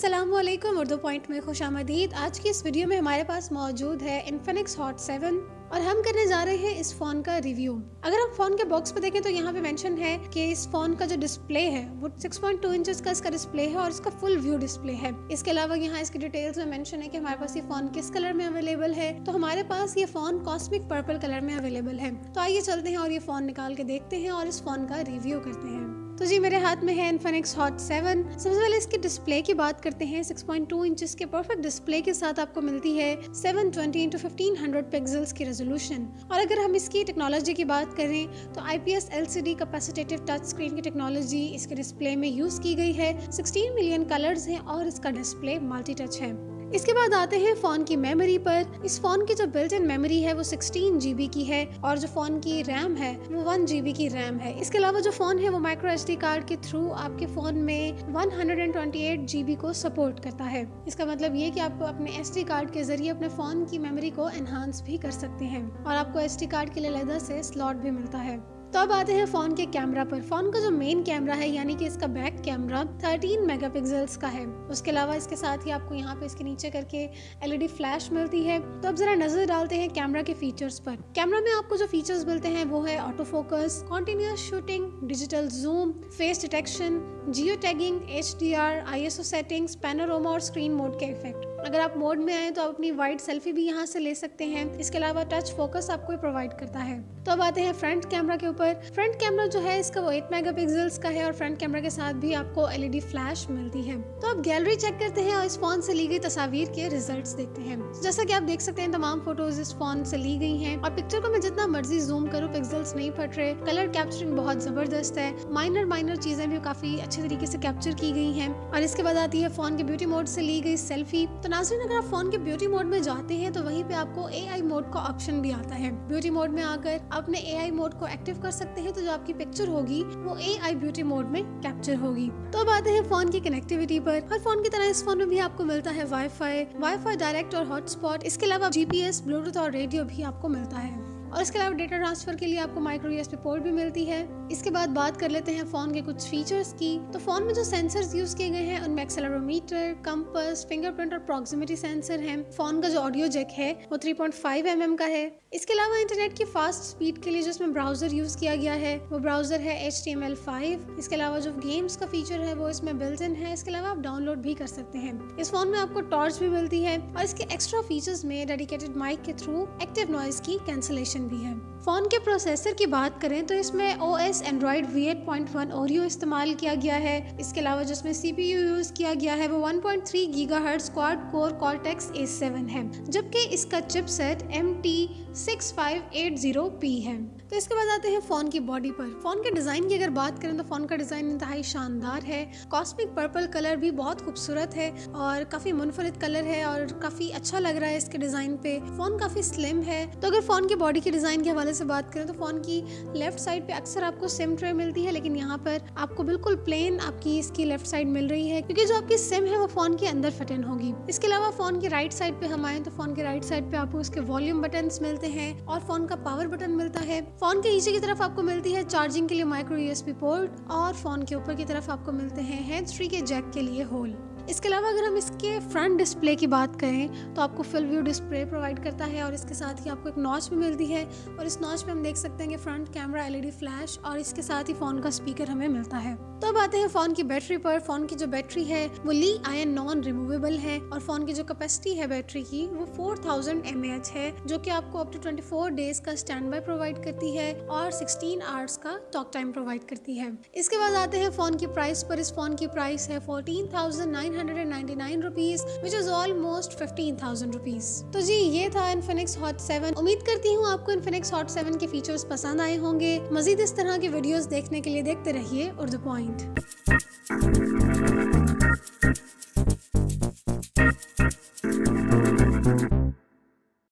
अस्सलामुअलैकुम उर्दू पॉइंट में खुशामदीद। आज की इस वीडियो में हमारे पास मौजूद है इन्फिनिक्स हॉट 7 और हम करने जा रहे हैं इस फ़ोन का रिव्यू। अगर आप फ़ोन के बॉक्स पे देखें तो यहाँ पे मेंशन है कि इस फ़ोन का जो डिस्प्ले है वो 6.2 इंचेस का इसका डिस्प्ले है और इसका फुल व्यू डिस्प्ले है। इसके अलावा यहाँ इसकी डिटेल्स में मेंशन है कि हमारे पास ये फ़ोन किस कलर में अवेलेबल है। तो हमारे पास ये फ़ोन कॉस्मिक पर्पल कलर में अवेलेबल है। तो आइए चलते हैं और ये फ़ोन निकाल के देखते हैं और इस फ़ोन का रिव्यू करते हैं। तो जी मेरे हाथ में है इन्फिनिक्स हॉट 7। सबसे पहले इसकी डिस्प्ले की बात करते हैं। 6.2 इंचेस के परफेक्ट डिस्प्ले के साथ आपको मिलती है 720x1500 पिक्सेल्स की रेजोल्यूशन। और अगर हम इसकी टेक्नोलॉजी की बात करें तो IPS LCD capacitive touch screen की टेक्नोलॉजी इसके डिस्प्ले में यूज की गई है। 16 मिलियन कलर्स हैं और इसका डिस्प्ले मल्टी टच है। इसके बाद आते हैं फ़ोन की मेमोरी पर। इस फ़ोन की जो बिल्ट इन मेमोरी है वो 16 GB की है और जो फ़ोन की रैम है वो 1 GB की रैम है। इसके अलावा जो फ़ोन है वो माइक्रो SD कार्ड के थ्रू आपके फ़ोन में 128 GB को सपोर्ट करता है। इसका मतलब ये कि आप अपने SD कार्ड के जरिए अपने फ़ोन की मेमोरी को एनहांस भी कर सकते हैं और आपको SD कार्ड के लिए अलग से स्लॉट भी मिलता है। तो अब आते हैं फ़ोन के कैमरा पर। फ़ोन का जो मेन कैमरा है यानी कि इसका बैक कैमरा 13 मेगापिक्सल्स का है। उसके अलावा इसके साथ ही आपको यहाँ पे इसके नीचे करके LED फ्लैश मिलती है। तो अब जरा नजर डालते हैं कैमरा के फीचर्स पर। कैमरा में आपको जो फीचर्स मिलते हैं वो है auto focus, continuous shooting, digital zoom, face detection, geo tagging, HDR, ISO settings, panorama और स्क्रीन मोड के इफेक्ट। अगर आप मोड में आए तो आप अपनी वाइड सेल्फी भी यहाँ से ले सकते हैं। इसके अलावा टच फोकस आपको प्रोवाइड करता है। तो अब आते हैं फ्रंट कैमरा के ऊपर। फ्रंट कैमरा जो है इसका वो 8 मेगापिक्सल्स का है और फ्रंट कैमरा के साथ भी आपको LED फ्लैश मिलती है। तो अब गैलरी चेक करते हैं और इस फोन से ली गई तस्वीर के रिजल्ट्स देखते हैं। जैसा कि आप देख सकते हैं तमाम फोटोज इस फोन से ली गई हैं और पिक्चर को मैं जितना मर्जी जूम करूँ पिक्सल्स नहीं फट रहे। कलर कैप्चरिंग बहुत जबरदस्त है। माइनर चीजें भी काफी अच्छे तरीके से कैप्चर की गई हैं। और इसके बाद आती है फोन के ब्यूटी मोड से ली गई सेल्फी। तो नाज़रीन अगर आप फोन के ब्यूटी मोड में जाते हैं तो वहीं पे आपको AI मोड का ऑप्शन भी आता है। ब्यूटी मोड में आकर अपने AI मोड को एक्टिव कर सकते हैं तो जो आपकी पिक्चर होगी वो AI ब्यूटी मोड में कैप्चर होगी। तो अब आते हैं फोन की कनेक्टिविटी पर। हर फोन की तरह इस फोन में भी आपको मिलता है वाईफाई डायरेक्ट और हॉटस्पॉट। इसके अलावा GPS, ब्लूटूथ और रेडियो भी आपको मिलता है और इसके अलावा डेटा ट्रांसफर के लिए आपको माइक्रो USB पोर्ट भी मिलती है। इसके बाद बात कर लेते हैं फोन के कुछ फीचर्स की। तो फोन में जो सेंसर्स यूज किए गए हैं उनमें एक्सेलेरोमीटर, कंपास, फिंगरप्रिंट और प्रॉक्सिमिटी सेंसर हैं। फोन का जो ऑडियो जैक है वो 3.5 mm का है। इसके अलावा इंटरनेट की फास्ट स्पीड के लिए जिसमें ब्राउजर यूज किया गया है वो ब्राउजर है HTML5। इसके अलावा जो गेम्स का फीचर है वो इसमें बिल्ट इन है। इसके अलावा आप डाउनलोड भी कर सकते हैं। इस फोन में आपको टॉर्च भी मिलती है और इसके एक्स्ट्रा फीचर्स में डेडिकेटेड माइक के थ्रू एक्टिव नॉइज की कैंसिलेशन भी है। फोन के प्रोसेसर की बात करें तो इसमें OS Android V8.1 ओरियो इस्तेमाल किया गया है। इसके अलावा जिसमें CPU यूज किया गया है वो 1.3 GHz quad core Cortex A7 है, जबकि इसका चिपसेट MT6580P है। तो इसके बाद आते हैं फोन की बॉडी पर। फोन के डिजाइन की अगर बात करें तो फोन का डिजाइन इंतहाई शानदार है। कॉस्मिक पर्पल कलर भी बहुत खूबसूरत है और काफी मुनफरिद कलर है और काफी अच्छा लग रहा है इसके डिजाइन पे। फोन काफी स्लिम है। तो अगर फोन की बॉडी के डिजाइन के हवाले से बात करें तो फोन की लेफ्ट साइड पे अक्सर आपको सिम ट्रे मिलती है, लेकिन यहाँ पर आपको बिल्कुल प्लेन आपकी इसकी लेफ्ट साइड मिल रही है क्योंकि जो आपकी सिम है वो फोन के अंदर फिट इन होगी। इसके अलावा फोन की राइट साइड पे हम आए तो फोन के राइट साइड पे आपको इसके वॉल्यूम बटन्स मिलते हैं और फोन का पावर बटन मिलता है। फोन के नीचे की तरफ आपको मिलती है चार्जिंग के लिए माइक्रो USB पोर्ट और फोन के ऊपर की तरफ आपको मिलते हैं हैंड्स फ्री के जैक के लिए होल। इसके अलावा अगर हम इसके फ्रंट डिस्प्ले की बात करें तो आपको फुल व्यू डिस्प्ले प्रोवाइड करता है और इसके साथ ही आपको एक नॉच भी मिलती है और इस नॉच पे हम देख सकते हैं कि फ्रंट कैमरा, LED फ्लैश और इसके साथ ही फोन का स्पीकर हमें मिलता है। तो अब आते हैं फोन की बैटरी पर। फोन की जो बैटरी है वो ली आयन नॉन रिमूवेबल है और फोन की जो कैपेसिटी है बैटरी की वो 4000 mAh है, जो कि आपको अप टू 24 डेज का स्टैंड बाय प्रोवाइड करती है और 16 आवर्स का टॉक टाइम प्रोवाइड करती है। इसके बाद आते हैं फोन की प्राइस पर। इस फोन की प्राइस है 14,999 rupees, which is almost 15,000 rupees. तो जी ये था इन्फिनिक्स हॉट 7। उम्मीद करती हूँ आपको इन्फिनिक्स हॉट 7 के फीचर्स पसंद आए होंगे। मजीद इस तरह के वीडियोस देखने के लिए देखते रहिए उर्दू पॉइंट।